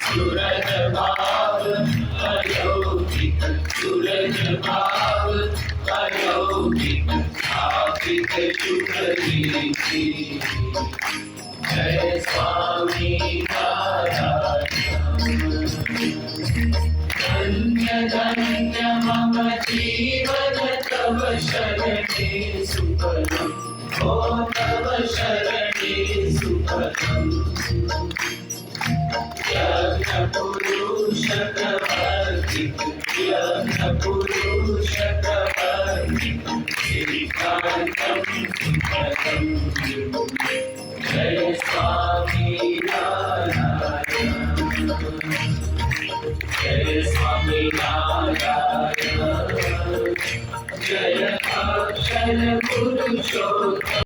सूरज भाव अलौकिक, सूरज भाव अलौकिक, स्थापित शुभ रीति। जय स्वामी नारायण। धन्य धन्य मम जीवन तव शरणे सुखदम्, ओ तव शरणे सुखदम्। यज्ञ पुरुष प्रवर्तित, यज्ञ पुरुष प्रवर्तित, श्रीकान्तं सुखदम्। जय स्वामी नारायण। जय स्वामी नारायण। जय अक्षर पुरुषोत्तम।